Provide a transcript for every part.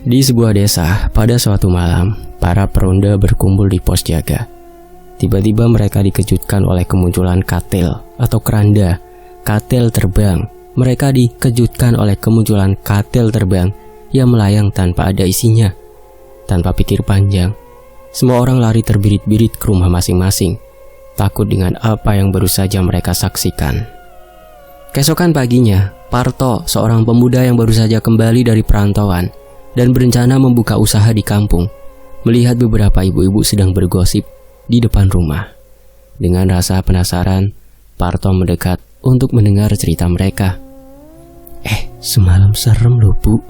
Di sebuah desa, pada suatu malam, para peronda berkumpul di pos jaga. Tiba-tiba mereka dikejutkan oleh kemunculan katil atau keranda. Katil terbang. Mereka dikejutkan oleh kemunculan katil terbang yang melayang tanpa ada isinya. Tanpa pikir panjang, semua orang lari terbirit-birit ke rumah masing-masing, takut dengan apa yang baru saja mereka saksikan. Keesokan paginya, Parto, seorang pemuda yang baru saja kembali dari perantauan dan berencana membuka usaha di kampung, melihat beberapa ibu-ibu sedang bergosip di depan rumah. Dengan rasa penasaran, Parto mendekat untuk mendengar cerita mereka. Semalam serem loh bu.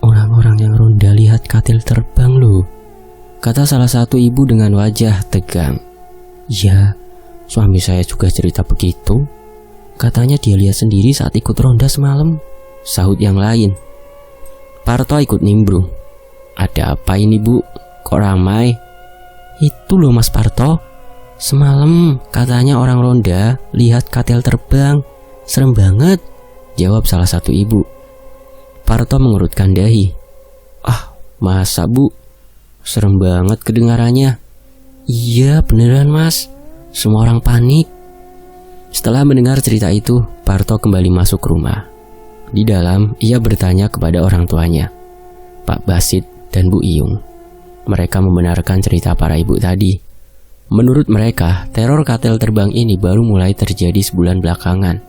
Orang-orang yang ronda lihat katil terbang loh, kata salah satu ibu dengan wajah tegang. Ya, suami saya juga cerita begitu. Katanya dia lihat sendiri saat ikut ronda semalam, sahut yang lain. Parto ikut nimbrung. Ada apa ini bu? Kok ramai? Itu loh mas Parto. Semalam katanya orang ronda lihat katil terbang. Serem banget, jawab salah satu ibu. Parto mengurutkan dahi. Masa bu? Serem banget kedengarannya. Iya beneran mas. Semua orang panik. Setelah mendengar cerita itu, Parto kembali masuk rumah. Di dalam, ia bertanya kepada orang tuanya, Pak Basit dan Bu Iyung. Mereka membenarkan cerita para ibu tadi. Menurut mereka, teror katil terbang ini baru mulai terjadi sebulan belakangan.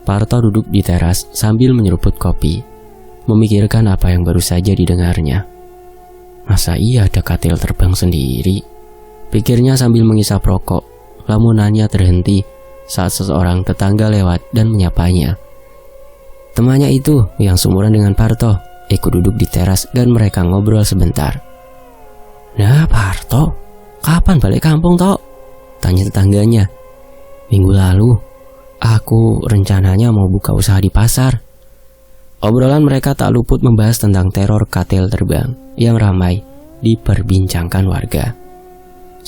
Parto duduk di teras sambil menyeruput kopi, memikirkan apa yang baru saja didengarnya. Masa iya ada katil terbang sendiri? Pikirnya sambil mengisap rokok. Lamunannya terhenti saat seseorang tetangga lewat dan menyapanya. Temannya itu yang seumuran dengan Parto ikut duduk di teras dan mereka ngobrol sebentar. Nah Parto, kapan balik kampung toh? Tanya tetangganya. Minggu lalu, aku rencananya mau buka usaha di pasar. Obrolan mereka tak luput membahas tentang teror katil terbang yang ramai diperbincangkan warga.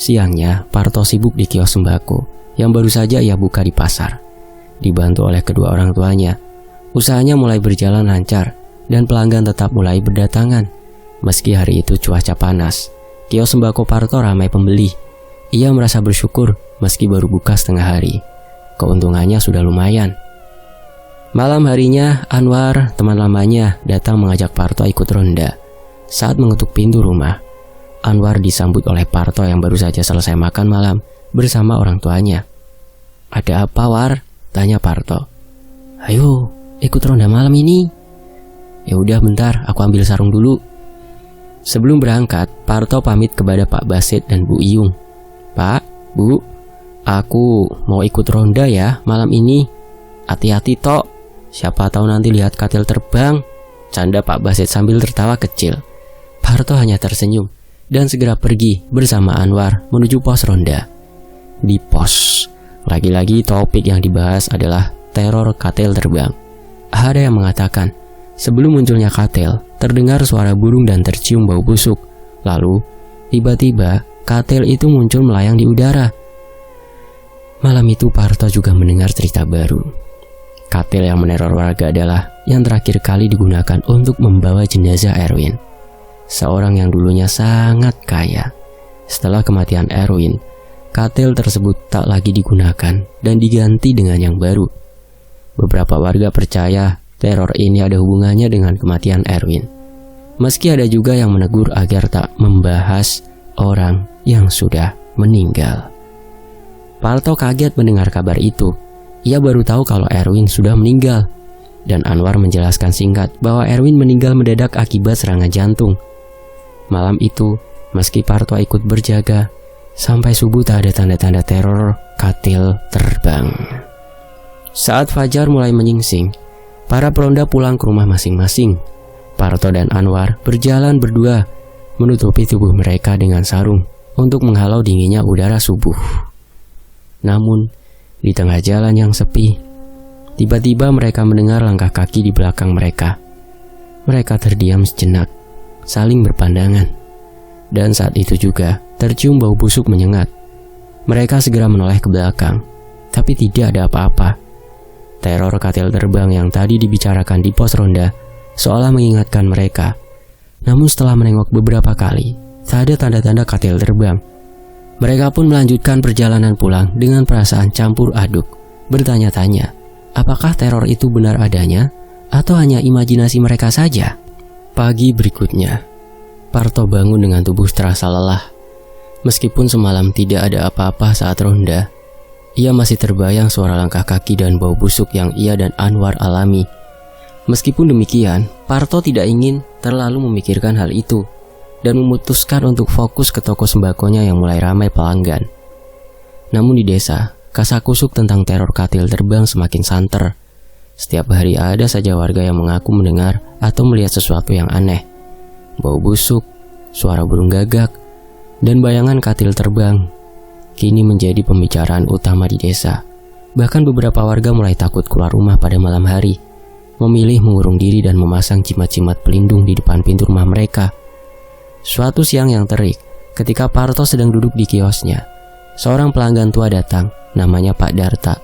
Siangnya, Parto sibuk di kios sembako yang baru saja ia buka di pasar. Dibantu oleh kedua orang tuanya, usahanya mulai berjalan lancar dan pelanggan tetap mulai berdatangan. Meski hari itu cuaca panas, kios sembako Parto ramai pembeli. Ia merasa bersyukur meski baru buka setengah hari. Keuntungannya sudah lumayan. Malam harinya, Anwar, teman lamanya, datang mengajak Parto ikut ronda. Saat mengetuk pintu rumah, Anwar disambut oleh Parto yang baru saja selesai makan malam bersama orang tuanya. Ada apa War? Tanya Parto. Ayo, ikut ronda malam ini. Ya udah bentar, aku ambil sarung dulu. Sebelum berangkat, Parto pamit kepada Pak Basit dan Bu Iyung. Pak, Bu, aku mau ikut ronda ya malam ini. Hati-hati tok, siapa tahu nanti lihat katil terbang. Canda Pak Basit sambil tertawa kecil. Parto hanya tersenyum dan segera pergi bersama Anwar menuju pos ronda. Di pos, lagi-lagi topik yang dibahas adalah teror katil terbang. Ada yang mengatakan, sebelum munculnya katil, terdengar suara burung dan tercium bau busuk. Lalu, tiba-tiba katil itu muncul melayang di udara. Malam itu Parto juga mendengar cerita baru. Katil yang meneror warga adalah yang terakhir kali digunakan untuk membawa jenazah Erwin, seorang yang dulunya sangat kaya. Setelah kematian Erwin, katil tersebut tak lagi digunakan dan diganti dengan yang baru. Beberapa warga percaya teror ini ada hubungannya dengan kematian Erwin. Meski ada juga yang menegur agar tak membahas orang yang sudah meninggal. Parto kaget mendengar kabar itu. Ia baru tahu kalau Erwin sudah meninggal. Dan Anwar menjelaskan singkat bahwa Erwin meninggal mendadak akibat serangan jantung. Malam itu, meski Parto ikut berjaga, sampai subuh tak ada tanda-tanda teror katil terbang. Saat fajar mulai menyingsing, para peronda pulang ke rumah masing-masing. Parto dan Anwar berjalan berdua, menutupi tubuh mereka dengan sarung untuk menghalau dinginnya udara subuh. Namun, di tengah jalan yang sepi, tiba-tiba mereka mendengar langkah kaki di belakang mereka. Mereka terdiam sejenak, saling berpandangan. Dan saat itu juga tercium bau busuk menyengat. Mereka segera menoleh ke belakang, tapi tidak ada apa-apa. Teror katil terbang yang tadi dibicarakan di pos ronda seolah mengingatkan mereka Namun setelah menengok beberapa kali, tak ada tanda-tanda katil terbang. Mereka pun melanjutkan perjalanan pulang dengan perasaan campur aduk, bertanya-tanya, apakah teror itu benar adanya atau hanya imajinasi mereka saja? Pagi berikutnya, Parto bangun dengan tubuh terasa lelah. Meskipun semalam tidak ada apa-apa saat ronda, ia masih terbayang suara langkah kaki dan bau busuk yang ia dan Anwar alami. Meskipun demikian, Parto tidak ingin terlalu memikirkan hal itu dan memutuskan untuk fokus ke toko sembakonya yang mulai ramai pelanggan. Namun di desa, kasakusuk tentang teror katil terbang semakin santer. Setiap hari ada saja warga yang mengaku mendengar atau melihat sesuatu yang aneh. Bau busuk, suara burung gagak, dan bayangan katil terbang kini menjadi pembicaraan utama di desa. Bahkan beberapa warga mulai takut keluar rumah pada malam hari, memilih mengurung diri dan memasang jimat-jimat pelindung di depan pintu rumah mereka. Suatu siang yang terik, ketika Parto sedang duduk di kiosnya, seorang pelanggan tua datang, namanya Pak Darta.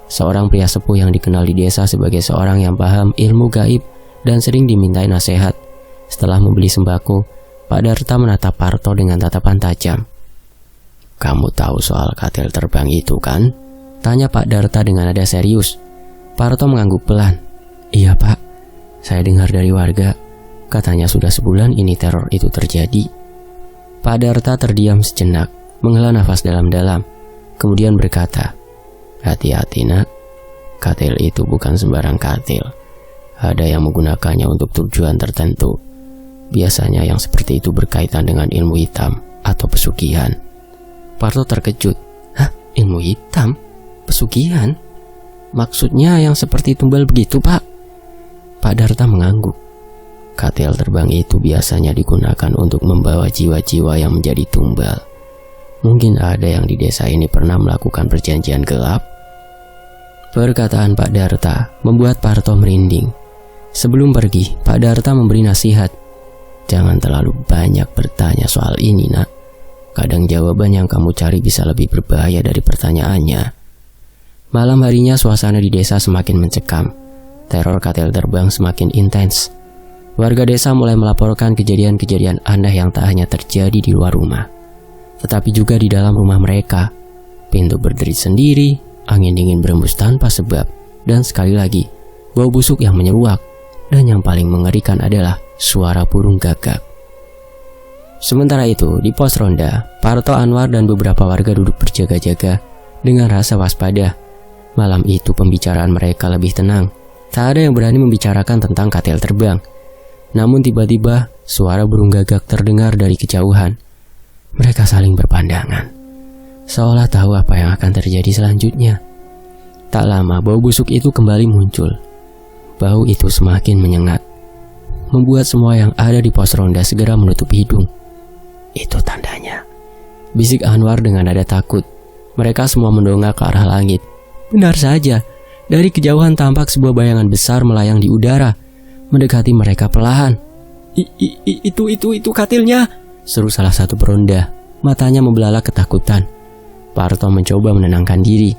Seorang pria sepuh yang dikenal di desa sebagai seorang yang paham ilmu gaib dan sering dimintai nasihat. Setelah membeli sembako, Pak Darta menatap Parto dengan tatapan tajam. "Kamu tahu soal katil terbang itu kan?" tanya Pak Darta dengan nada serius. Parto mengangguk pelan. "Iya Pak, saya dengar dari warga, katanya sudah sebulan ini teror itu terjadi." Pak Darta terdiam sejenak, menghela nafas dalam-dalam, kemudian berkata, "Hati-hati nak, katil itu bukan sembarang katil. Ada yang menggunakannya untuk tujuan tertentu. Biasanya yang seperti itu berkaitan dengan ilmu hitam atau pesugihan." Parto terkejut. "Hah? Ilmu hitam? Pesugihan? Maksudnya yang seperti tumbal begitu Pak?" Pak Darta mengangguk. "Katil terbang itu biasanya digunakan untuk membawa jiwa-jiwa yang menjadi tumbal. Mungkin ada yang di desa ini pernah melakukan perjanjian gelap." Perkataan Pak Darta membuat Parto merinding. Sebelum pergi, Pak Darta memberi nasihat. "Jangan terlalu banyak bertanya soal ini nak. Kadang jawaban yang kamu cari bisa lebih berbahaya dari pertanyaannya." Malam harinya suasana di desa semakin mencekam. Teror katil terbang semakin intens. Warga desa mulai melaporkan kejadian-kejadian aneh yang tak hanya terjadi di luar rumah, tetapi juga di dalam rumah mereka. Pintu berderit sendiri, angin dingin berembus tanpa sebab, dan sekali lagi, bau busuk yang menyeruak. Dan yang paling mengerikan adalah suara burung gagak. Sementara itu, di pos ronda, Parto, Anwar, dan beberapa warga duduk berjaga-jaga dengan rasa waspada. Malam itu pembicaraan mereka lebih tenang. Tak ada yang berani membicarakan tentang katil terbang. Namun tiba-tiba, suara burung gagak terdengar dari kejauhan. Mereka saling berpandangan, seolah tahu apa yang akan terjadi selanjutnya. Tak lama, bau busuk itu kembali muncul. Bau itu semakin menyengat, membuat semua yang ada di pos ronda segera menutup hidung. "Itu tandanya," bisik Anwar dengan nada takut. Mereka semua mendongak ke arah langit. Benar saja, dari kejauhan tampak sebuah bayangan besar melayang di udara, mendekati mereka perlahan. Itu katilnya," seru salah satu peronda, matanya membelalak ketakutan. Parto mencoba menenangkan diri.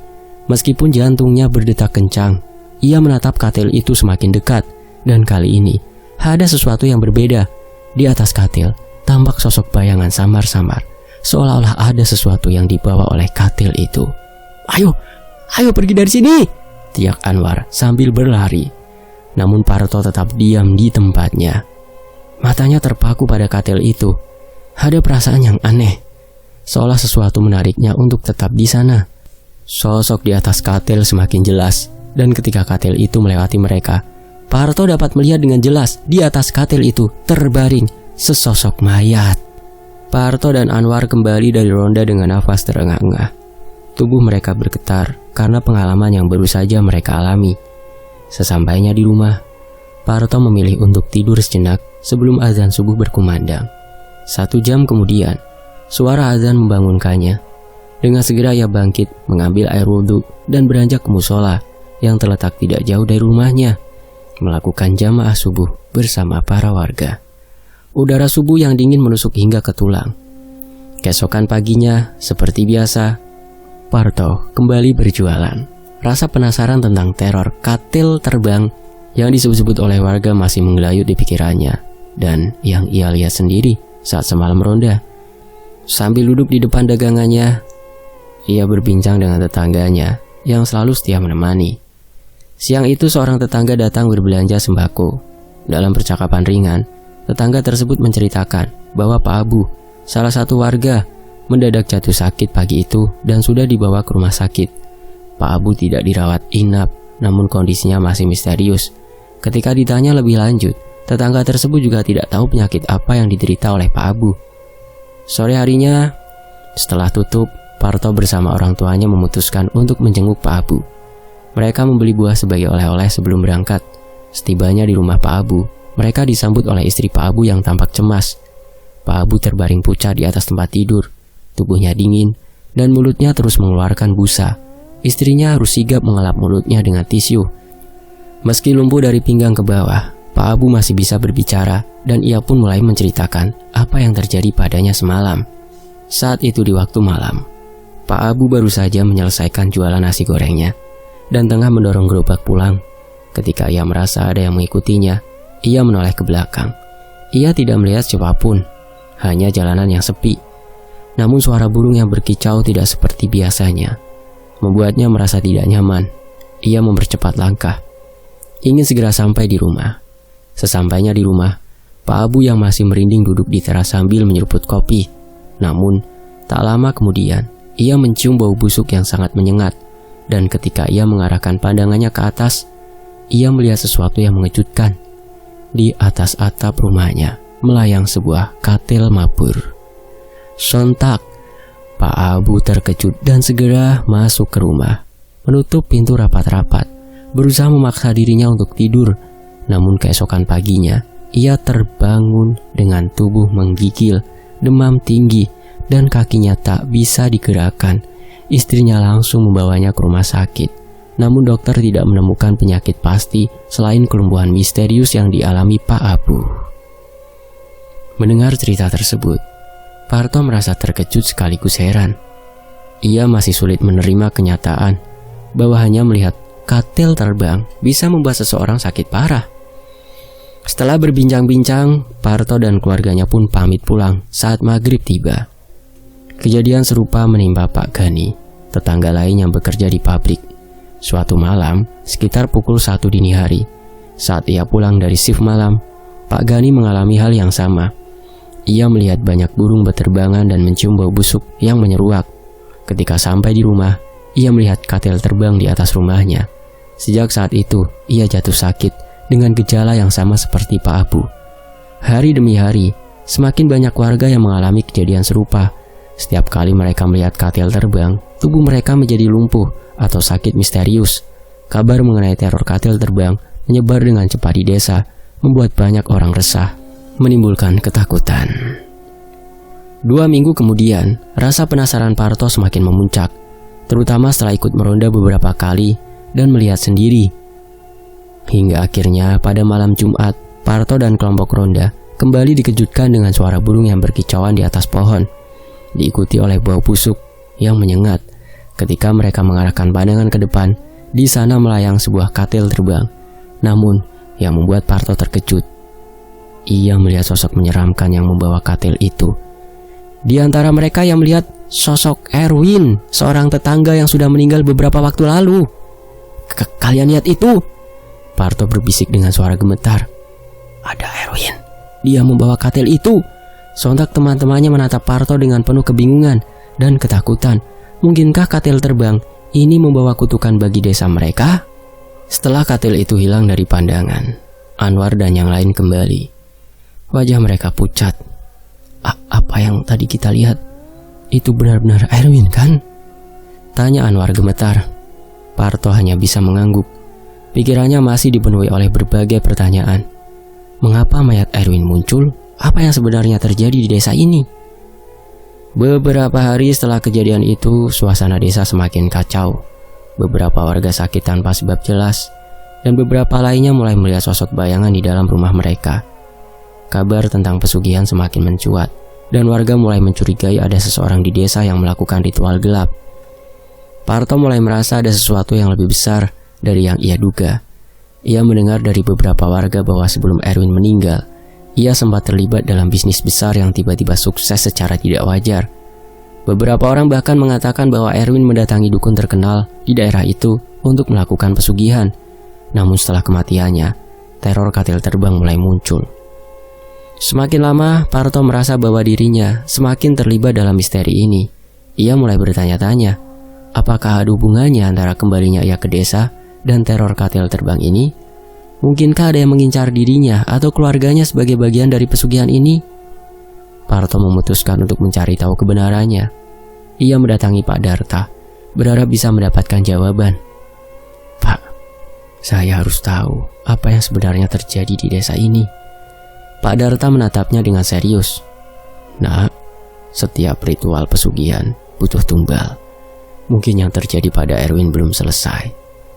Meskipun jantungnya berdetak kencang, ia menatap katil itu semakin dekat, dan kali ini ada sesuatu yang berbeda. Di atas katil tampak sosok bayangan samar-samar, seolah-olah ada sesuatu yang dibawa oleh katil itu. Ayo pergi dari sini!" teriak Anwar sambil berlari. Namun Parto tetap diam di tempatnya. Matanya terpaku pada katil itu. Ada perasaan yang aneh, seolah sesuatu menariknya untuk tetap di sana. Sosok di atas katil semakin jelas, dan ketika katil itu melewati mereka, Parto dapat melihat dengan jelas di atas katil itu terbaring sesosok mayat. Parto dan Anwar kembali dari ronda dengan nafas terengah-engah. Tubuh mereka bergetar karena pengalaman yang baru saja mereka alami. Sesampainya di rumah, Parto memilih untuk tidur sejenak sebelum azan subuh berkumandang. 1 jam kemudian, suara azan membangunkannya. Dengan segera ia bangkit, mengambil air wudhu dan beranjak ke musola yang terletak tidak jauh dari rumahnya, melakukan jamaah subuh bersama para warga. Udara subuh yang dingin menusuk hingga ke tulang. Keesokan paginya, seperti biasa, Parto kembali berjualan. Rasa penasaran tentang teror katil terbang yang disebut-sebut oleh warga masih menggelayut di pikirannya. dan yang ia lihat sendiri saat semalam ronda. Sambil duduk di depan dagangannya, ia berbincang dengan tetangganya yang selalu setia menemani. Siang itu seorang tetangga datang berbelanja sembako. Dalam percakapan ringan, tetangga tersebut menceritakan bahwa Pak Abu, salah satu warga, mendadak jatuh sakit pagi itu dan sudah dibawa ke rumah sakit. Pak Abu tidak dirawat inap, namun kondisinya masih misterius. Ketika ditanya lebih lanjut, tetangga tersebut juga tidak tahu penyakit apa yang diderita oleh Pak Abu. Sore harinya, setelah tutup, Parto bersama orang tuanya memutuskan untuk menjenguk Pak Abu. Mereka membeli buah sebagai oleh-oleh sebelum berangkat. Setibanya di rumah Pak Abu, mereka disambut oleh istri Pak Abu yang tampak cemas. Pak Abu terbaring pucat di atas tempat tidur. Tubuhnya dingin dan mulutnya terus mengeluarkan busa. Istrinya harus sigap mengelap mulutnya dengan tisu. Meski lumpuh dari pinggang ke bawah, Pak Abu masih bisa berbicara dan ia pun mulai menceritakan apa yang terjadi padanya semalam. Saat itu di waktu malam, Pak Abu baru saja menyelesaikan jualan nasi gorengnya dan tengah mendorong gerobak pulang. Ketika ia merasa ada yang mengikutinya, ia menoleh ke belakang. Ia tidak melihat siapapun, hanya jalanan yang sepi. Namun suara burung yang berkicau tidak seperti biasanya, membuatnya merasa tidak nyaman. Ia mempercepat langkah, ingin segera sampai di rumah. Sesampainya di rumah, Pak Abu yang masih merinding duduk di teras sambil menyeruput kopi. Namun, tak lama kemudian, ia mencium bau busuk yang sangat menyengat. Dan ketika ia mengarahkan pandangannya ke atas, ia melihat sesuatu yang mengejutkan. Di atas atap rumahnya melayang sebuah katil mabur. Sontak, Pak Abu terkejut dan segera masuk ke rumah. Menutup pintu rapat-rapat, berusaha memaksa dirinya untuk tidur. Namun keesokan paginya, ia terbangun dengan tubuh menggigil, demam tinggi, dan kakinya tak bisa digerakkan. Istrinya langsung membawanya ke rumah sakit. Namun dokter tidak menemukan penyakit pasti selain kelumpuhan misterius yang dialami Pak Abu. Mendengar cerita tersebut, Parto merasa terkejut sekaligus heran. Ia masih sulit menerima kenyataan bahwa hanya melihat katil terbang bisa membuat seseorang sakit parah. Setelah berbincang-bincang, Parto dan keluarganya pun pamit pulang saat maghrib tiba. Kejadian serupa menimpa Pak Gani, tetangga lain yang bekerja di pabrik. Suatu malam, sekitar pukul 1 dini hari, saat ia pulang dari shift malam, Pak Gani mengalami hal yang sama. Ia melihat banyak burung berterbangan dan mencium bau busuk yang menyeruak. Ketika sampai di rumah, ia melihat katil terbang di atas rumahnya. Sejak saat itu, ia jatuh sakit dengan gejala yang sama seperti Pak Abu. Hari demi hari, semakin banyak warga yang mengalami kejadian serupa. Setiap kali mereka melihat katil terbang, tubuh mereka menjadi lumpuh atau sakit misterius. Kabar mengenai teror katil terbang menyebar dengan cepat di desa, membuat banyak orang resah, menimbulkan ketakutan. 2 minggu kemudian, rasa penasaran Parto semakin memuncak, terutama setelah ikut meronda beberapa kali dan melihat sendiri. Hingga akhirnya pada malam Jumat, Parto dan kelompok ronda kembali dikejutkan dengan suara burung yang berkicauan di atas pohon, diikuti oleh bau busuk yang menyengat. Ketika mereka mengarahkan pandangan ke depan, di sana melayang sebuah katil terbang. Namun, yang membuat Parto terkejut, ia melihat sosok menyeramkan yang membawa katil itu. Di antara mereka yang melihat sosok Erwin, seorang tetangga yang sudah meninggal beberapa waktu lalu. Kalian lihat itu? Parto berbisik dengan suara gemetar. Ada Erwin. Dia membawa katil itu. Sontak teman-temannya menatap Parto dengan penuh kebingungan dan ketakutan. Mungkinkah katil terbang ini membawa kutukan bagi desa mereka? Setelah katil itu hilang dari pandangan, Anwar dan yang lain kembali. Wajah mereka pucat. Apa yang tadi kita lihat? Itu benar-benar Erwin kan? Tanya Anwar gemetar. Parto hanya bisa mengangguk. Pikirannya masih dipenuhi oleh berbagai pertanyaan. Mengapa mayat Erwin muncul? Apa yang sebenarnya terjadi di desa ini? Beberapa hari setelah kejadian itu, suasana desa semakin kacau. Beberapa warga sakit tanpa sebab jelas, dan beberapa lainnya mulai melihat sosok bayangan di dalam rumah mereka. Kabar tentang pesugihan semakin mencuat, dan warga mulai mencurigai ada seseorang di desa yang melakukan ritual gelap. Parto mulai merasa ada sesuatu yang lebih besar dari yang ia duga. Ia mendengar dari beberapa warga bahwa sebelum Erwin meninggal, ia sempat terlibat dalam bisnis besar yang tiba-tiba sukses secara tidak wajar. Beberapa orang bahkan mengatakan bahwa Erwin mendatangi dukun terkenal di daerah itu untuk melakukan pesugihan. Namun setelah kematiannya, teror katil terbang mulai muncul. Semakin lama, Parto merasa bahwa dirinya semakin terlibat dalam misteri ini. Ia mulai bertanya-tanya, apakah ada hubungannya antara kembalinya ia ke desa dan teror katil terbang ini? Mungkinkah ada yang mengincar dirinya atau keluarganya sebagai bagian dari pesugihan ini? Parto memutuskan untuk mencari tahu kebenarannya. Ia mendatangi Pak Darta, berharap bisa mendapatkan jawaban. "Pak, saya harus tahu apa yang sebenarnya terjadi di desa ini." Pak Darta menatapnya dengan serius. "Nak, setiap ritual pesugihan butuh tumbal. Mungkin yang terjadi pada Erwin belum selesai,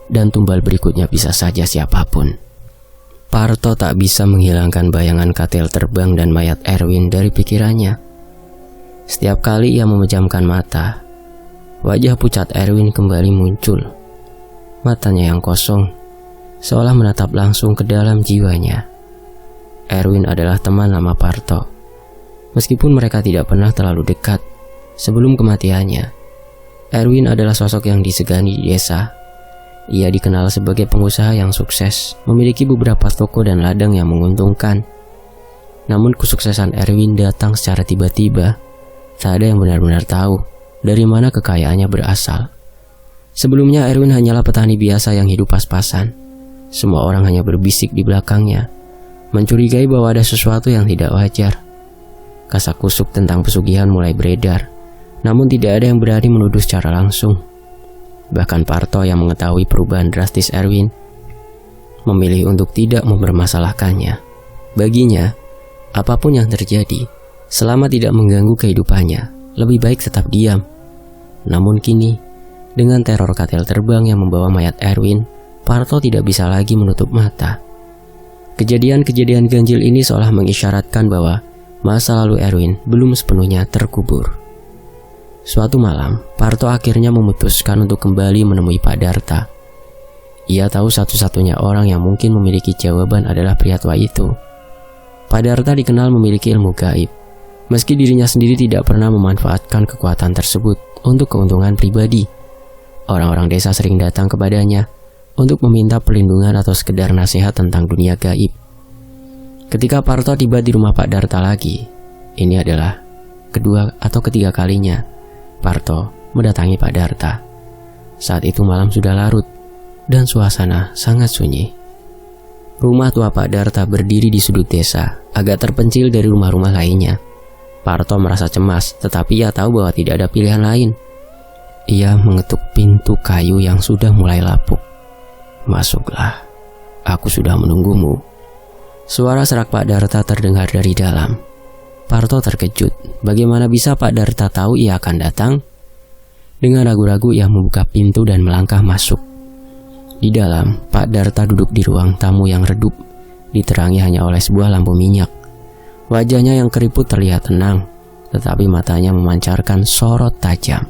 dan tumbal berikutnya bisa saja siapapun." Parto tak bisa menghilangkan bayangan katil terbang dan mayat Erwin dari pikirannya. Setiap kali ia memejamkan mata, wajah pucat Erwin kembali muncul. Matanya yang kosong, seolah menatap langsung ke dalam jiwanya. Erwin adalah teman lama Parto. Meskipun mereka tidak pernah terlalu dekat, sebelum kematiannya, Erwin adalah sosok yang disegani di desa. Ia dikenal sebagai pengusaha yang sukses, memiliki beberapa toko dan ladang yang menguntungkan. Namun kesuksesan Erwin datang secara tiba-tiba. Tak ada yang benar-benar tahu dari mana kekayaannya berasal. Sebelumnya Erwin hanyalah petani biasa yang hidup pas-pasan. Semua orang hanya berbisik di belakangnya, mencurigai bahwa ada sesuatu yang tidak wajar. Kasak-kusuk tentang pesugihan mulai beredar, namun tidak ada yang berani menuduh secara langsung. Bahkan Parto yang mengetahui perubahan drastis Erwin memilih untuk tidak mempermasalahkannya. Baginya, apapun yang terjadi, selama tidak mengganggu kehidupannya, lebih baik tetap diam. Namun kini, dengan teror katil terbang yang membawa mayat Erwin, Parto tidak bisa lagi menutup mata. Kejadian-kejadian ganjil ini seolah mengisyaratkan bahwa masa lalu Erwin belum sepenuhnya terkubur. Suatu malam, Parto akhirnya memutuskan untuk kembali menemui Pak Darta. Ia tahu satu-satunya orang yang mungkin memiliki jawaban adalah pria tua itu. Pak Darta dikenal memiliki ilmu gaib, meski dirinya sendiri tidak pernah memanfaatkan kekuatan tersebut untuk keuntungan pribadi. Orang-orang desa sering datang kepadanya untuk meminta perlindungan atau sekedar nasihat tentang dunia gaib. Ketika Parto tiba di rumah Pak Darta lagi, ini adalah kedua atau ketiga kalinya Parto mendatangi Pak Darta. Saat itu malam sudah larut dan suasana sangat sunyi. Rumah tua Pak Darta berdiri di sudut desa, agak terpencil dari rumah-rumah lainnya. Parto merasa cemas, tetapi ia tahu bahwa tidak ada pilihan lain. Ia mengetuk pintu kayu yang sudah mulai lapuk. "Masuklah, aku sudah menunggumu." Suara serak Pak Darta terdengar dari dalam. Parto terkejut. Bagaimana bisa Pak Darta tahu ia akan datang? Dengan ragu-ragu ia membuka pintu dan melangkah masuk. Di dalam, Pak Darta duduk di ruang tamu yang redup, diterangi hanya oleh sebuah lampu minyak. Wajahnya yang keriput terlihat tenang, tetapi matanya memancarkan sorot tajam.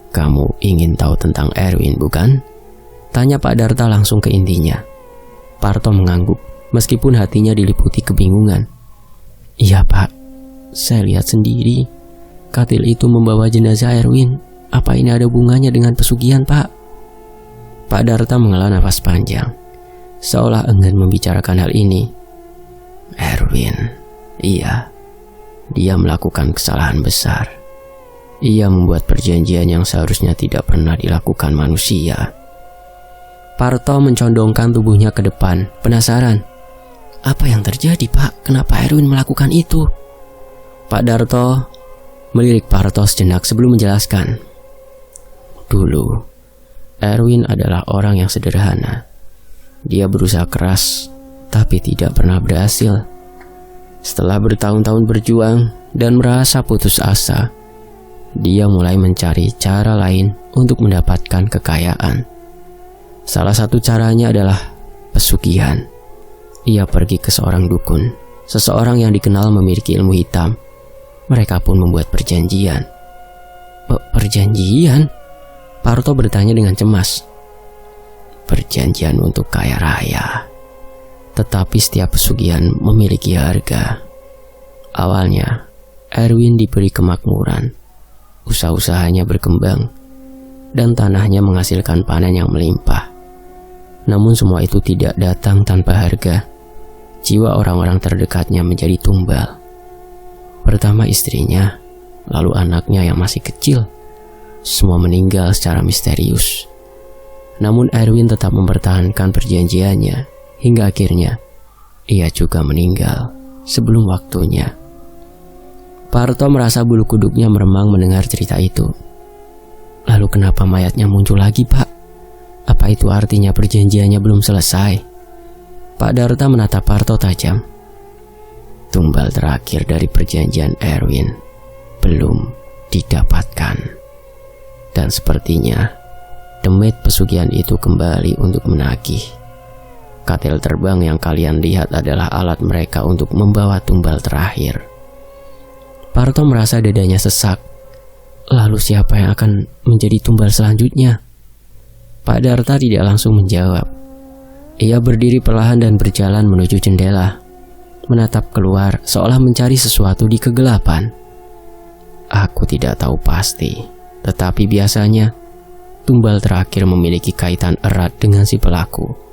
"Kamu ingin tahu tentang Erwin, bukan?" tanya Pak Darta langsung ke intinya. Parto mengangguk, meskipun hatinya diliputi kebingungan. "Iya Pak, saya lihat sendiri. Katil itu membawa jenazah Erwin. Apa ini ada hubungannya dengan pesugihan Pak?" Pak Darta menghela nafas panjang, seolah enggan membicarakan hal ini. "Erwin, iya, dia melakukan kesalahan besar. Ia membuat perjanjian yang seharusnya tidak pernah dilakukan manusia." Parto mencondongkan tubuhnya ke depan, penasaran. "Apa yang terjadi Pak? Kenapa Erwin melakukan itu?" Pak Darto melirik Parto sejenak sebelum menjelaskan. "Dulu, Erwin adalah orang yang sederhana. Dia berusaha keras, tapi tidak pernah berhasil. Setelah bertahun-tahun berjuang dan merasa putus asa, dia mulai mencari cara lain untuk mendapatkan kekayaan. Salah satu caranya adalah pesugihan. Ia pergi ke seorang dukun, seseorang yang dikenal memiliki ilmu hitam. Mereka pun membuat perjanjian." "Perjanjian?" Parto bertanya dengan cemas. "Perjanjian untuk kaya raya. Tetapi setiap pesugihan memiliki harga. Awalnya, Erwin diberi kemakmuran. Usaha-usahanya berkembang dan tanahnya menghasilkan panen yang melimpah. Namun semua itu tidak datang tanpa harga. Jiwa orang-orang terdekatnya menjadi tumbal. Pertama istrinya, lalu anaknya yang masih kecil. Semua meninggal secara misterius. Namun Erwin tetap mempertahankan perjanjiannya hingga akhirnya ia juga meninggal sebelum waktunya. Parto merasa bulu kuduknya meremang mendengar cerita itu. Lalu kenapa mayatnya muncul lagi, Pak? Apa itu artinya perjanjiannya belum selesai? Pak Darta menatap Parto tajam. Tumbal terakhir dari perjanjian Erwin belum didapatkan. Dan sepertinya demit pesugihan itu kembali untuk menagih. Katil terbang yang kalian lihat adalah alat mereka untuk membawa tumbal terakhir. Parto merasa dadanya sesak. Lalu siapa yang akan menjadi tumbal selanjutnya? Pak Darta tidak langsung menjawab. Ia berdiri perlahan dan berjalan menuju jendela, menatap keluar seolah mencari sesuatu di kegelapan. Aku tidak tahu pasti, tetapi biasanya tumbal terakhir memiliki kaitan erat dengan si pelaku.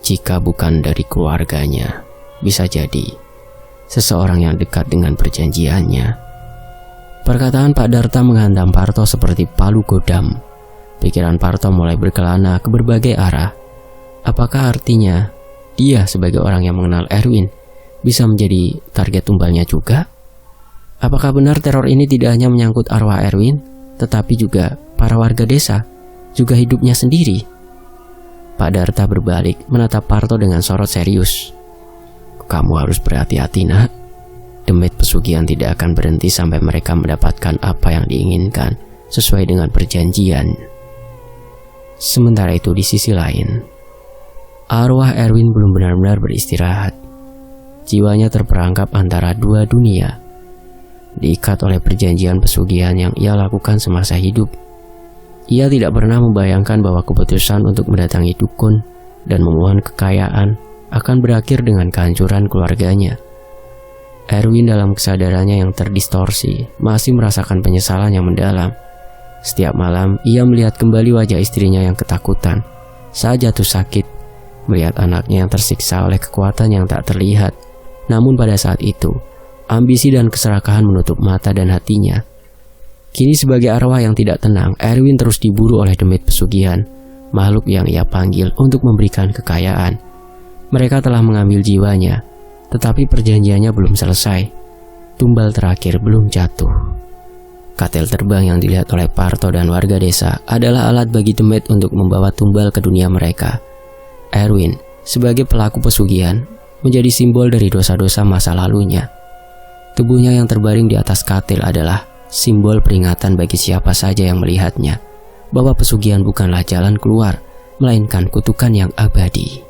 Jika bukan dari keluarganya, bisa jadi seseorang yang dekat dengan perjanjiannya. Perkataan Pak Darta menghantam Parto seperti palu godam. Pikiran Parto mulai berkelana ke berbagai arah. Apakah artinya dia sebagai orang yang mengenal Erwin bisa menjadi target tumbalnya juga? Apakah benar teror ini tidak hanya menyangkut arwah Erwin, tetapi juga para warga desa, juga hidupnya sendiri? Pak Darta berbalik menatap Parto dengan sorot serius. Kamu harus berhati-hati, nak. Demit pesugihan tidak akan berhenti sampai mereka mendapatkan apa yang diinginkan sesuai dengan perjanjian. Sementara itu di sisi lain, arwah Erwin belum benar-benar beristirahat. Jiwanya terperangkap antara dua dunia, diikat oleh perjanjian pesugihan yang ia lakukan semasa hidup. Ia tidak pernah membayangkan bahwa keputusan untuk mendatangi dukun dan memohon kekayaan akan berakhir dengan kehancuran keluarganya. Erwin dalam kesadarannya yang terdistorsi masih merasakan penyesalan yang mendalam. Setiap malam ia melihat kembali wajah istrinya yang ketakutan saat jatuh sakit, melihat anaknya yang tersiksa oleh kekuatan yang tak terlihat. Namun pada saat itu, ambisi dan keserakahan menutup mata dan hatinya. Kini sebagai arwah yang tidak tenang, Erwin terus diburu oleh demit pesugihan, makhluk yang ia panggil untuk memberikan kekayaan. Mereka telah mengambil jiwanya, tetapi perjanjiannya belum selesai. Tumbal terakhir belum jatuh. Katil terbang yang dilihat oleh Parto dan warga desa adalah alat bagi demit untuk membawa tumbal ke dunia mereka. Erwin, sebagai pelaku pesugihan, menjadi simbol dari dosa-dosa masa lalunya. Tubuhnya yang terbaring di atas katil adalah simbol peringatan bagi siapa saja yang melihatnya, bahwa pesugihan bukanlah jalan keluar, melainkan kutukan yang abadi.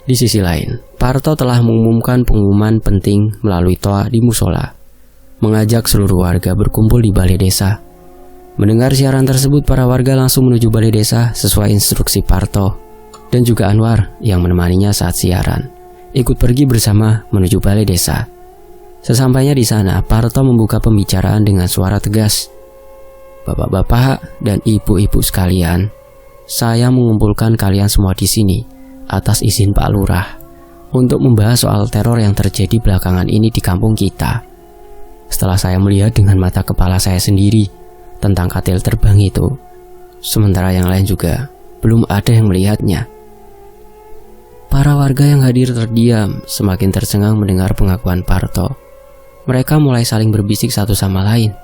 Di sisi lain, Parto telah mengumumkan pengumuman penting melalui toa di musola, mengajak seluruh warga berkumpul di balai desa. Mendengar siaran tersebut, para warga langsung menuju balai desa sesuai instruksi Parto, dan juga Anwar yang menemaninya saat siaran, ikut pergi bersama menuju balai desa. Sesampainya di sana, Parto membuka pembicaraan dengan suara tegas. Bapak-bapak dan ibu-ibu sekalian, saya mengumpulkan kalian semua di sini atas izin Pak Lurah untuk membahas soal teror yang terjadi belakangan ini di kampung kita. Setelah saya melihat dengan mata kepala saya sendiri tentang katil terbang itu, sementara yang lain juga belum ada yang melihatnya. Para warga yang hadir terdiam, semakin tercengang mendengar pengakuan Parto. Mereka mulai saling berbisik satu sama lain.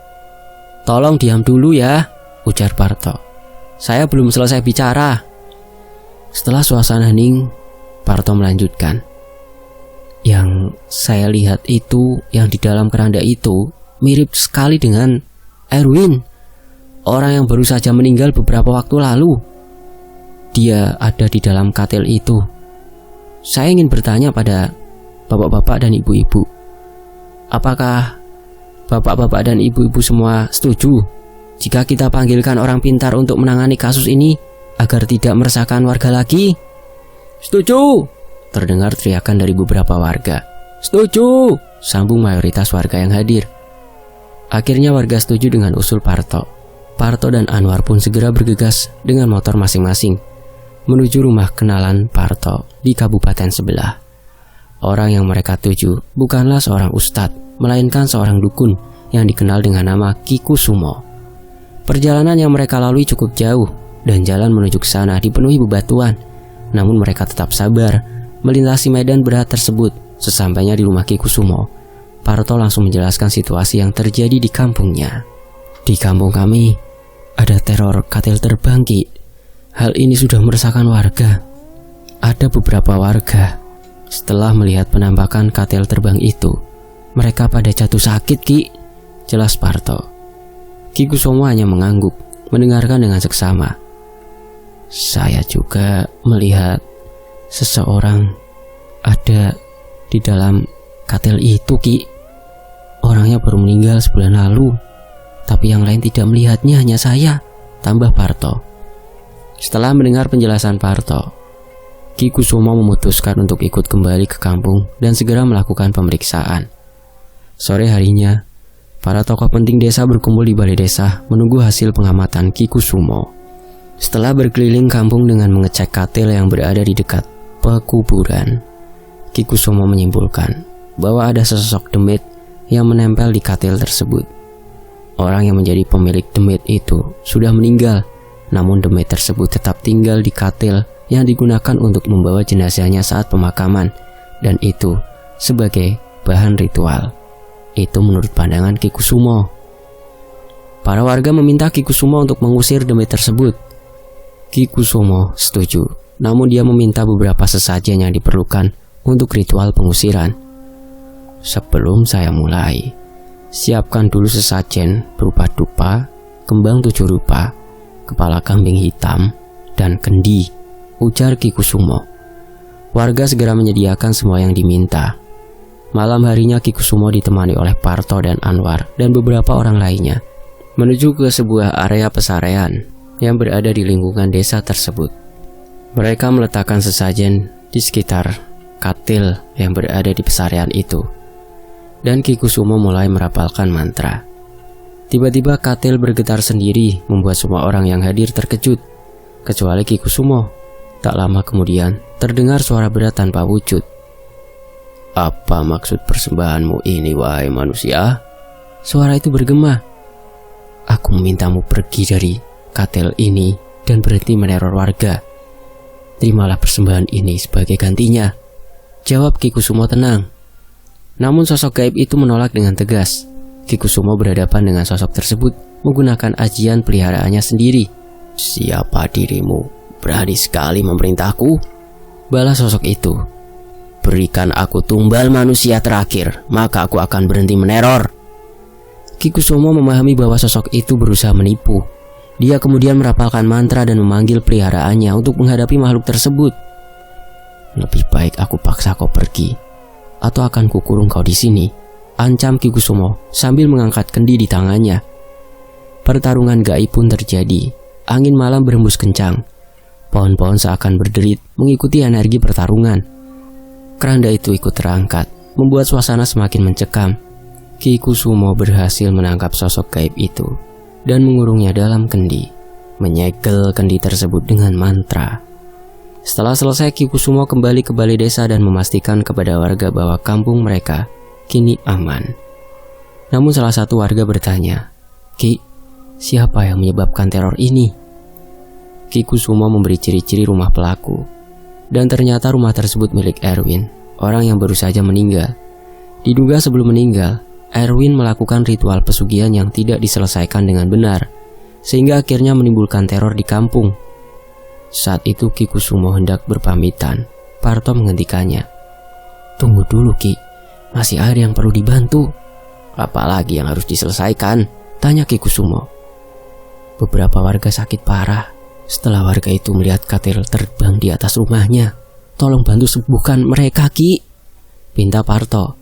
Tolong diam dulu ya, ujar Parto. Saya belum selesai bicara. Setelah suasana hening, Parto melanjutkan. Yang saya lihat itu, yang di dalam keranda itu, mirip sekali dengan Erwin, orang yang baru saja meninggal beberapa waktu lalu. Dia ada di dalam katil itu. Saya ingin bertanya pada bapak-bapak dan ibu-ibu, apakah bapak-bapak dan ibu-ibu semua setuju jika kita panggilkan orang pintar untuk menangani kasus ini agar tidak meresahkan warga lagi? Setuju, terdengar teriakan dari beberapa warga. "Setuju!" sambung mayoritas warga yang hadir. Akhirnya warga setuju dengan usul Parto. Parto dan Anwar pun segera bergegas dengan motor masing-masing menuju rumah kenalan Parto di kabupaten sebelah. Orang yang mereka tuju bukanlah seorang ustadz, melainkan seorang dukun yang dikenal dengan nama Ki Kusumo. Perjalanan yang mereka lalui cukup jauh dan jalan menuju ke sana dipenuhi bebatuan. Namun mereka tetap sabar melintasi medan berat tersebut. Sesampainya di rumah Ki Kusumo, Parto langsung menjelaskan situasi yang terjadi di kampungnya. "Di kampung kami ada teror katil terbang, Ki. Hal ini sudah meresahkan warga. Ada beberapa warga setelah melihat penampakan katil terbang itu, mereka pada jatuh sakit, Ki," jelas Parto. Ki Kusumo hanya mengangguk, mendengarkan dengan seksama. "Saya juga melihat seseorang ada di dalam katil itu, Ki. Orangnya baru meninggal sebulan lalu, tapi yang lain tidak melihatnya, hanya saya," tambah Parto. Setelah mendengar penjelasan Parto, Ki Kusumo memutuskan untuk ikut kembali ke kampung dan segera melakukan pemeriksaan. Sore harinya, para tokoh penting desa berkumpul di balai desa menunggu hasil pengamatan Ki Kusumo. Setelah berkeliling kampung dengan mengecek katil yang berada di dekat pekuburan, Ki Kusumo menyimpulkan bahwa ada sesosok demit yang menempel di katil tersebut. Orang yang menjadi pemilik demit itu sudah meninggal, namun demit tersebut tetap tinggal di katil yang digunakan untuk membawa jenazahnya saat pemakaman, dan itu sebagai bahan ritual. Itu menurut pandangan Ki Kusumo. Para warga meminta Ki Kusumo untuk mengusir demit tersebut. Ki Kusumo setuju, namun dia meminta beberapa sesajen yang diperlukan untuk ritual pengusiran. "Sebelum saya mulai, siapkan dulu sesajen berupa dupa, kembang 7 rupa, kepala kambing hitam, dan kendi," ujar Ki Kusumo. Warga segera menyediakan semua yang diminta. Malam harinya Ki Kusumo ditemani oleh Parto dan Anwar dan beberapa orang lainnya menuju ke sebuah area pesarean yang berada di lingkungan desa tersebut. Mereka meletakkan sesajen di sekitar katil yang berada di pesarean itu, dan Ki Kusumo mulai merapalkan mantra. Tiba-tiba katil bergetar sendiri, membuat semua orang yang hadir terkejut, kecuali Ki Kusumo. Tak lama kemudian terdengar suara berat tanpa wujud. "Apa maksud persembahanmu ini, wahai manusia?" Suara itu bergema. "Aku memintamu pergi dari katil ini dan berhenti meneror warga. Terimalah persembahan ini sebagai gantinya," jawab Ki Kusumo tenang. Namun sosok gaib itu menolak dengan tegas. Ki Kusumo berhadapan dengan sosok tersebut menggunakan ajian peliharaannya sendiri. "Siapa dirimu? Berani sekali memerintahku?" balas sosok itu. "Berikan aku tumbal manusia terakhir, maka aku akan berhenti meneror." Ki Kusumo memahami bahwa sosok itu berusaha menipu. Dia kemudian merapalkan mantra dan memanggil peliharaannya untuk menghadapi makhluk tersebut. "Lebih baik aku paksa kau pergi, atau akan kukurung kau di sini," ancam Ki Kusumo sambil mengangkat kendi di tangannya. Pertarungan gaib pun terjadi. Angin malam berhembus kencang. Pohon-pohon seakan berderit mengikuti energi pertarungan. Keranda itu ikut terangkat, membuat suasana semakin mencekam. Ki Kusumo berhasil menangkap sosok gaib itu dan mengurungnya dalam kendi, menyegel kendi tersebut dengan mantra. Setelah selesai, Ki Kusumo kembali ke balai desa dan memastikan kepada warga bahwa kampung mereka kini aman. Namun salah satu warga bertanya, "Ki, siapa yang menyebabkan teror ini?" Ki Kusumo memberi ciri-ciri rumah pelaku, dan ternyata rumah tersebut milik Erwin, orang yang baru saja meninggal. Diduga sebelum meninggal, Erwin melakukan ritual pesugihan yang tidak diselesaikan dengan benar, sehingga akhirnya menimbulkan teror di kampung. Saat itu Ki Kusumo hendak berpamitan, Parto menghentikannya. "Tunggu dulu, Ki, masih ada yang perlu dibantu." "Apalagi yang harus diselesaikan?" tanya Ki Kusumo. "Beberapa warga sakit parah. Setelah warga itu melihat katil terbang di atas rumahnya, tolong bantu sembuhkan mereka, Ki," pinta Parto.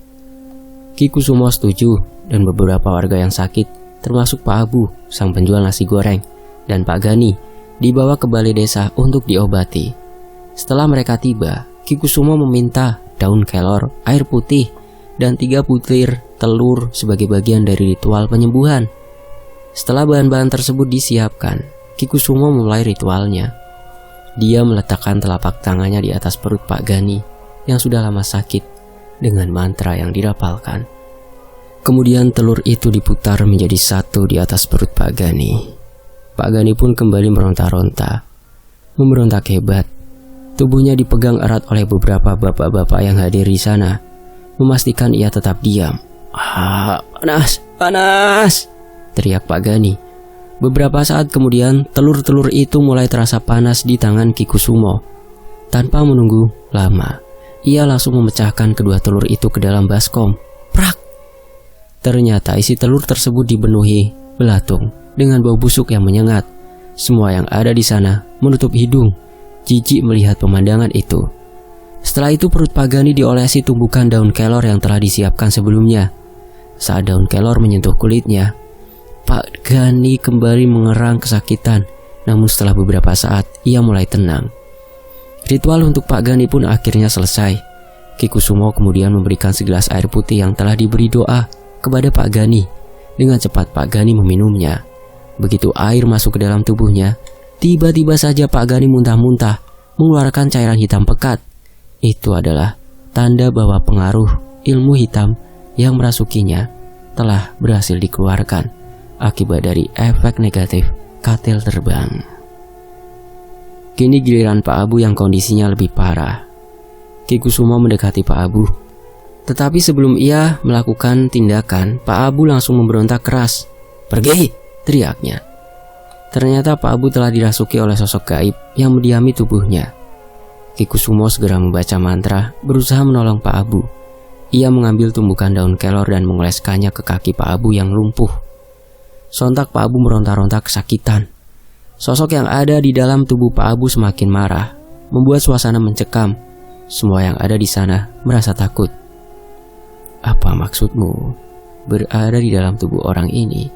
Ki Kusumo setuju, dan beberapa warga yang sakit, termasuk Pak Abu, sang penjual nasi goreng, dan Pak Gani, dibawa ke balai desa untuk diobati. Setelah mereka tiba, Kikusumo meminta daun kelor, air putih, dan 3 butir telur sebagai bagian dari ritual penyembuhan. Setelah bahan-bahan tersebut disiapkan, Kikusumo memulai ritualnya. Dia meletakkan telapak tangannya di atas perut Pak Gani yang sudah lama sakit dengan mantra yang dirapalkan. Kemudian telur itu diputar menjadi satu di atas perut Pak Gani. Pak Gani pun kembali meronta-ronta, memberontak hebat. Tubuhnya dipegang erat oleh beberapa bapak-bapak yang hadir di sana, memastikan ia tetap diam. Panas, panas!" teriak Pak Gani. Beberapa saat kemudian, telur-telur itu mulai terasa panas di tangan Kikusumo. Tanpa menunggu lama, ia langsung memecahkan kedua telur itu ke dalam baskom. Prak! Ternyata isi telur tersebut dipenuhi belatung dengan bau busuk yang menyengat. Semua yang ada di sana menutup hidung, jijik melihat pemandangan itu. Setelah itu perut Pak Gani diolesi tumbukan daun kelor yang telah disiapkan sebelumnya. Saat daun kelor menyentuh kulitnya, Pak Gani kembali mengerang kesakitan. Namun setelah beberapa saat, ia mulai tenang. Ritual untuk Pak Gani pun akhirnya selesai. Kikusumo kemudian memberikan segelas air putih yang telah diberi doa kepada Pak Gani. Dengan cepat Pak Gani meminumnya. Begitu air masuk ke dalam tubuhnya, tiba-tiba saja Pak Gani muntah-muntah, mengeluarkan cairan hitam pekat. Itu adalah tanda bahwa pengaruh ilmu hitam yang merasukinya telah berhasil dikeluarkan akibat dari efek negatif katil terbang. Kini giliran Pak Abu yang kondisinya lebih parah. Kikusumo mendekati Pak Abu. Tetapi sebelum ia melakukan tindakan, Pak Abu langsung memberontak keras. "Pergi!" teriaknya. Ternyata Pak Abu telah dirasuki oleh sosok gaib yang mendiami tubuhnya. Kikusumo segera membaca mantra, berusaha menolong Pak Abu. Ia mengambil tumbukan daun kelor dan mengoleskannya ke kaki Pak Abu yang lumpuh. Sontak Pak Abu meronta-ronta kesakitan. Sosok yang ada di dalam tubuh Pak Abu semakin marah, membuat suasana mencekam. Semua yang ada di sana merasa takut. "Apa maksudmu berada di dalam tubuh orang ini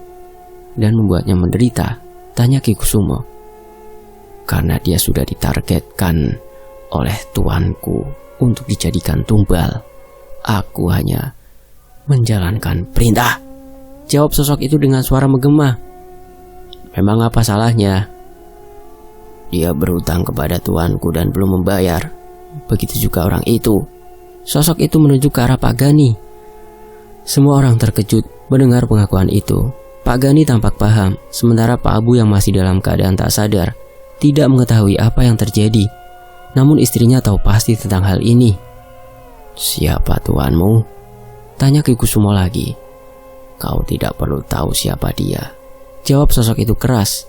dan membuatnya menderita?" tanya Kikusumo. "Karena dia sudah ditargetkan oleh tuanku untuk dijadikan tumbal. Aku hanya menjalankan perintah," jawab sosok itu dengan suara menggema. "Memang apa salahnya? Dia berhutang kepada tuanku dan belum membayar. Begitu juga orang itu." Sosok itu menunjuk ke arah Pak Gani. Semua orang terkejut mendengar pengakuan itu. Pak Gani tampak paham, sementara Pak Abu yang masih dalam keadaan tak sadar tidak mengetahui apa yang terjadi. Namun istrinya tahu pasti tentang hal ini. "Siapa tuanmu?" tanya Kikusumo lagi. "Kau tidak perlu tahu siapa dia," jawab sosok itu keras.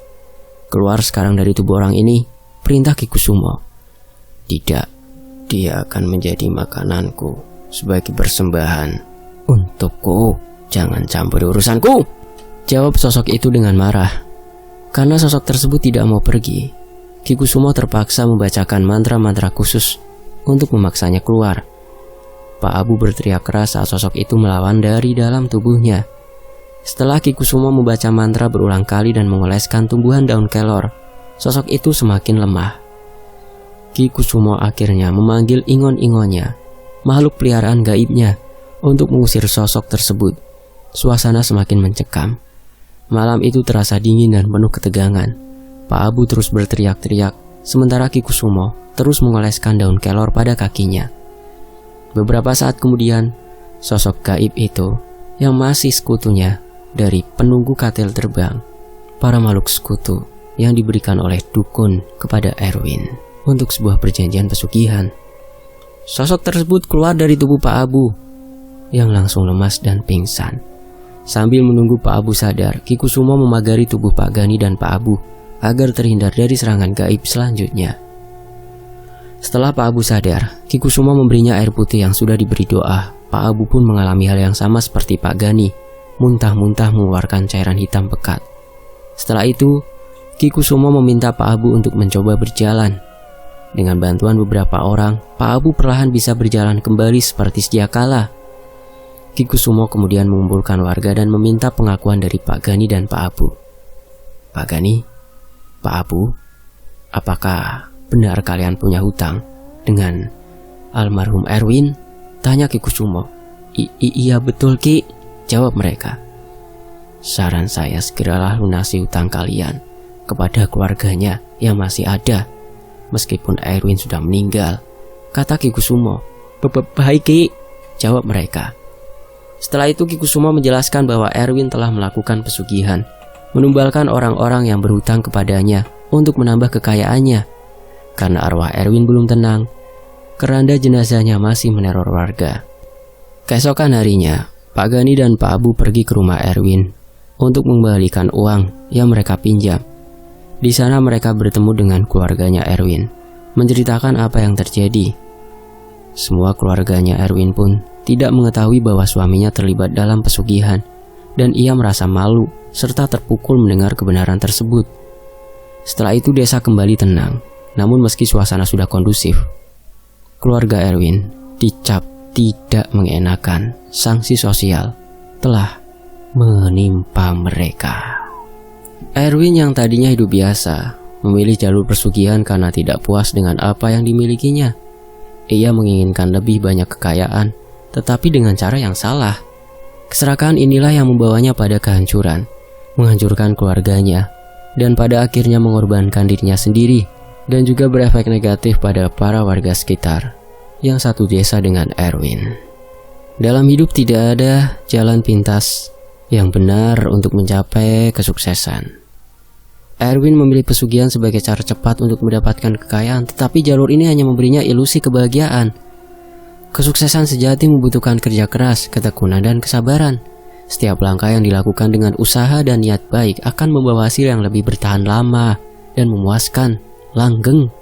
"Keluar sekarang dari tubuh orang ini," perintah Kikusumo. "Tidak, dia akan menjadi makananku sebagai persembahan untukku. Jangan campur urusanku," jawab sosok itu dengan marah. Karena sosok tersebut tidak mau pergi, Kikusumo terpaksa membacakan mantra-mantra khusus untuk memaksanya keluar. Pak Abu berteriak keras saat sosok itu melawan dari dalam tubuhnya. Setelah Kikusumo membaca mantra berulang kali dan mengoleskan tumbuhan daun kelor, sosok itu semakin lemah. Kikusumo akhirnya memanggil ingon-ingonnya, makhluk peliharaan gaibnya, untuk mengusir sosok tersebut. Suasana semakin mencekam. Malam itu terasa dingin dan penuh ketegangan. Pak Abu terus berteriak-teriak, sementara Kikusumo terus mengoleskan daun kelor pada kakinya. Beberapa saat kemudian, sosok gaib itu yang masih sekutunya dari penunggu katil terbang, para makhluk sekutu yang diberikan oleh dukun kepada Erwin untuk sebuah perjanjian pesugihan. Sosok tersebut keluar dari tubuh Pak Abu yang langsung lemas dan pingsan. Sambil menunggu Pak Abu sadar, Kikusumo memagari tubuh Pak Gani dan Pak Abu agar terhindar dari serangan gaib selanjutnya. Setelah Pak Abu sadar, Kikusumo memberinya air putih yang sudah diberi doa. Pak Abu pun mengalami hal yang sama seperti Pak Gani, muntah-muntah mengeluarkan cairan hitam pekat. Setelah itu, Kikusumo meminta Pak Abu untuk mencoba berjalan. Dengan bantuan beberapa orang, Pak Abu perlahan bisa berjalan kembali seperti sedia kala. Kikusumo kemudian mengumpulkan warga dan meminta pengakuan dari Pak Gani dan Pak Abu. "Pak Gani, Pak Abu, apakah benar kalian punya hutang dengan Almarhum Erwin? Tanya Ki Kusumo. Iya betul Ki, jawab mereka. Saran saya segeralah lunasi utang kalian kepada keluarganya yang masih ada, meskipun Erwin sudah meninggal, kata Ki Kusumo. Baik Ki, jawab mereka. Setelah itu Ki Kusumo menjelaskan bahwa Erwin telah melakukan pesugihan, menumbalkan orang-orang yang berhutang kepadanya untuk menambah kekayaannya. Karena arwah Erwin belum tenang, keranda jenazahnya masih meneror warga. Keesokan harinya, Pak Gani dan Pak Abu pergi ke rumah Erwin untuk mengembalikan uang yang mereka pinjam. Di sana mereka bertemu dengan keluarganya Erwin, menceritakan apa yang terjadi. Semua keluarganya Erwin pun tidak mengetahui bahwa suaminya terlibat dalam pesugihan, dan ia merasa malu serta terpukul mendengar kebenaran tersebut. Setelah itu desa kembali tenang, namun meski suasana sudah kondusif, keluarga Erwin dicap tidak mengenakan. Sanksi sosial telah menimpa mereka. Erwin yang tadinya hidup biasa memilih jalur pesugihan karena tidak puas dengan apa yang dimilikinya. Ia menginginkan lebih banyak kekayaan, tetapi dengan cara yang salah. Keserakahan inilah yang membawanya pada kehancuran, menghancurkan keluarganya, dan pada akhirnya mengorbankan dirinya sendiri, dan juga berefek negatif pada para warga sekitar yang satu desa dengan Erwin. Dalam hidup tidak ada jalan pintas yang benar untuk mencapai kesuksesan. Erwin memilih pesugihan sebagai cara cepat untuk mendapatkan kekayaan, tetapi jalur ini hanya memberinya ilusi kebahagiaan. Kesuksesan sejati membutuhkan kerja keras, ketekunan, dan kesabaran. Setiap langkah yang dilakukan dengan usaha dan niat baik akan membawa hasil yang lebih bertahan lama dan memuaskan, langgeng.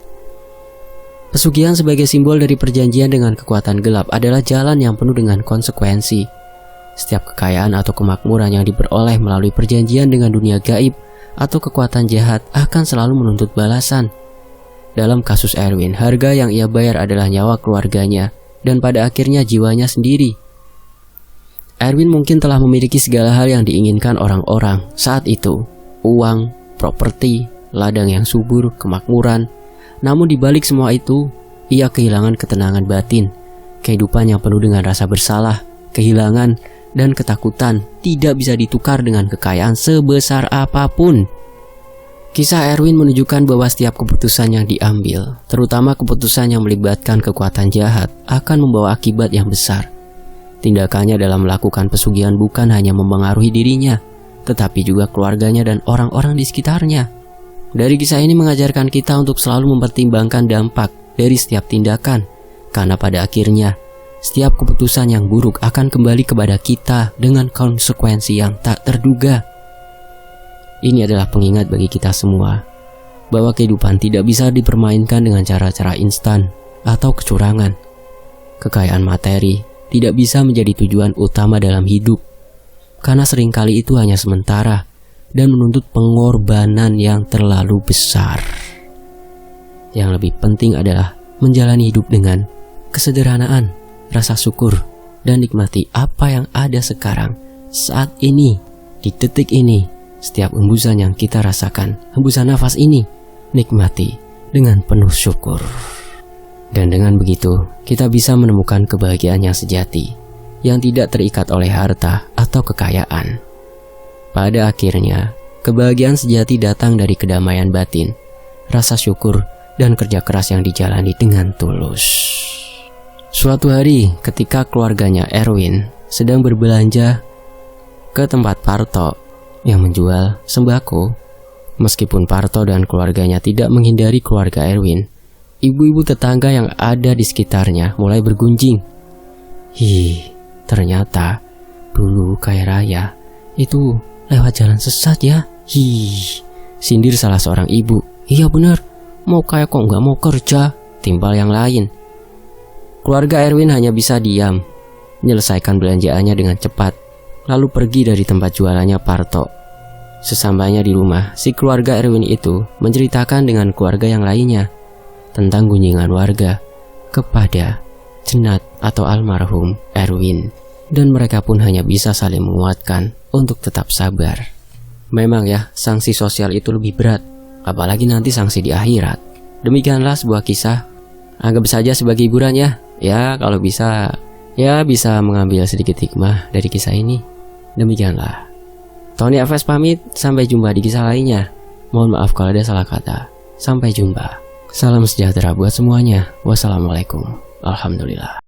Pesugihan sebagai simbol dari perjanjian dengan kekuatan gelap adalah jalan yang penuh dengan konsekuensi. Setiap kekayaan atau kemakmuran yang diperoleh melalui perjanjian dengan dunia gaib atau kekuatan jahat akan selalu menuntut balasan. Dalam kasus Erwin, harga yang ia bayar adalah nyawa keluarganya dan pada akhirnya jiwanya sendiri. Erwin mungkin telah memiliki segala hal yang diinginkan orang-orang saat itu: uang, properti, ladang yang subur, kemakmuran. Namun di balik semua itu, ia kehilangan ketenangan batin. Kehidupan yang penuh dengan rasa bersalah, kehilangan, dan ketakutan tidak bisa ditukar dengan kekayaan sebesar apapun. Kisah Erwin menunjukkan bahwa setiap keputusan yang diambil, terutama keputusan yang melibatkan kekuatan jahat, akan membawa akibat yang besar. Tindakannya dalam melakukan pesugihan bukan hanya mempengaruhi dirinya, tetapi juga keluarganya dan orang-orang di sekitarnya. Dari kisah ini mengajarkan kita untuk selalu mempertimbangkan dampak dari setiap tindakan, karena pada akhirnya setiap keputusan yang buruk akan kembali kepada kita dengan konsekuensi yang tak terduga. Ini adalah pengingat bagi kita semua bahwa kehidupan tidak bisa dipermainkan dengan cara-cara instan atau kecurangan. Kekayaan materi tidak bisa menjadi tujuan utama dalam hidup, karena seringkali itu hanya sementara dan menuntut pengorbanan yang terlalu besar. Yang lebih penting adalah menjalani hidup dengan kesederhanaan, rasa syukur, dan nikmati apa yang ada sekarang, saat ini, di detik ini. Setiap hembusan yang kita rasakan, hembusan nafas ini, nikmati dengan penuh syukur. Dan dengan begitu, kita bisa menemukan kebahagiaan yang sejati, yang tidak terikat oleh harta atau kekayaan. Pada akhirnya, kebahagiaan sejati datang dari kedamaian batin, rasa syukur, dan kerja keras yang dijalani dengan tulus. Suatu hari, ketika keluarganya Erwin sedang berbelanja ke tempat Parto yang menjual sembako, meskipun Parto dan keluarganya tidak menghindari keluarga Erwin, ibu-ibu tetangga yang ada di sekitarnya mulai bergunjing. Ternyata dulu kaya raya itu lewat jalan sesat ya. Sindir salah seorang ibu. Iya bener, mau kaya kok nggak mau kerja, timpal yang lain. Keluarga Erwin hanya bisa diam, menyelesaikan belanjaannya dengan cepat, lalu pergi dari tempat jualannya Parto. Sesampainya di rumah, si keluarga Erwin itu menceritakan dengan keluarga yang lainnya tentang gunjingan warga kepada jenazah atau almarhum Erwin, dan mereka pun hanya bisa saling menguatkan untuk tetap sabar. Memang ya, sanksi sosial itu lebih berat, apalagi nanti sanksi di akhirat. Demikianlah sebuah kisah, anggap saja sebagai hiburan ya. Ya kalau bisa, ya bisa mengambil sedikit hikmah dari kisah ini. Demikianlah. Tony Alves pamit, sampai jumpa di kisah lainnya. Mohon maaf kalau ada salah kata. Sampai jumpa. Salam sejahtera buat semuanya. Wassalamualaikum. Alhamdulillah.